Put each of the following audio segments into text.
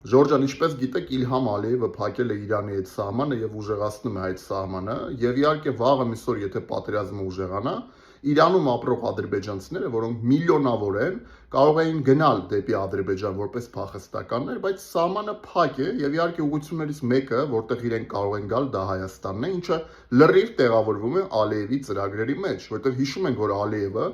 Ժորժան, ինչպես գիտեք, Իլհամ Ալիևը փակել է Իրանի այդ սահմանը եւ ուժեղացնում է այդ սահմանը, եւ իհարկե վաղը միսօր, եթե պատերազմը ուժեղանա, Իրանում ապրող ադրբեջանցիները, որոնք միլիոնավոր են, կարող էին գնալ դեպի Ադրբեջան որպես փախստականներ, բայց սահմանը փակ է եւ իհարկե ուղղություններից մեկը, որտեղ իրենք կարող են գալ, դա Հայաստանն է, ինչը լրիվ տեղավորվում է Ալիևի ծրագրերի մեջ, որտեղ հիշում ենք, որ Ալիևը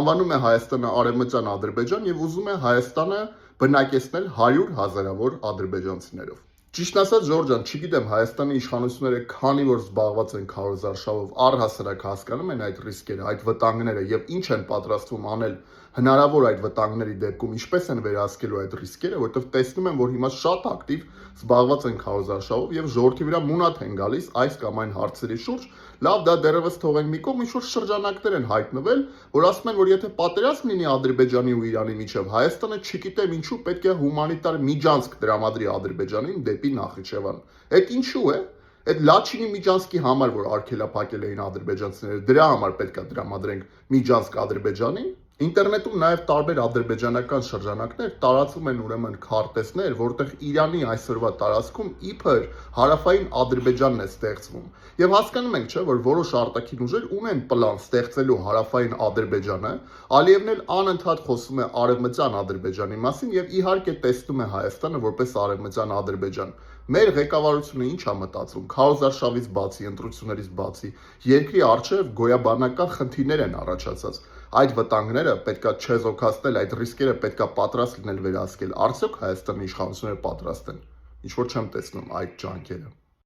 անվանում է Հայաստանը Արևմտյան Ադրբեջան եւ ուզում է Հայաստանը բնակեցնել 100,000-ավոր ադրբեջանցիներով։ Ճիշտ ասած, Ժորժան, չգիտեմ Հայաստանի իշխանությունները քանի որ զբաղված են քարոզարշավով, առհասարակ հասկանում են այդ ռիսկերը, այդ վտանգները եւ ինչ են պատրաստվում անել հնարավոր այդ վտանգների դեպքում, ինչպես են վերահսկելու այդ ռիսկերը, որովհետեւ տեսնում են, որ հիմա շատ ակտիվ զբաղված են քարոզարշավով եւ ժողովրդի վրա մունատ են գալիս այս կամ այն հարցերի շուրջ։ Լավ, դա դեռևս թողենք մի կողմ, ինչ-որ շրջանակներ են հայտնվել, որ ասում են, որ եթե պատերազմ լինի Ադրբեջանի ու Իրանի միջև, Հայաստանը չգիտեմ ինչու պետք է հումանիտար միջանցք տրամադրի Ադրբեջանին դեպի Նախիջևան։ Այդ ինչու է։ Այդ Լաչինի միջանցքի համար, որ արգելափակել էին ադրբեջանցիները, դրա համար պետք է տրամադրենք միջանցք Ադրբեջանին։ Ինտերնետում նաև տարբեր ադրբեջանական շրջանակներ տարածում են ուրեմն քարտեզներ, որտեղ Իրանի այսօրվա տարածքում իբր հարավային Ադրբեջանն է ստեղծվում։ Եվ հասկանում ենք, չէ, որ որոշ արտաքին ուժեր ունեն պլան ստեղծելու հարավային Ադրբեջանը, Ալիևն էլ անընդհատ խոսում է արևմտյան Ադրբեջանի մասին եւ իհարկե տեսնում է Հայաստանը որպես արևմտյան Ադրբեջան։ Մեր ղեկավարությունը ինչ է մտածում, քարոզարշավից բացի, ընտրություններից բացի, երկրի առջև գոյաբանական խնդիրներ են առաջացած։ Այդ վտանգները պետքա չեզոքացնել, այդ ռիսկերը պետքա պատրաստ լինել վերահսկել։ Արդյոք Հայաստանի իշխանությունները պատրաստ են։ Ինչ որ չեմ տեսնում այդ ջանքերը։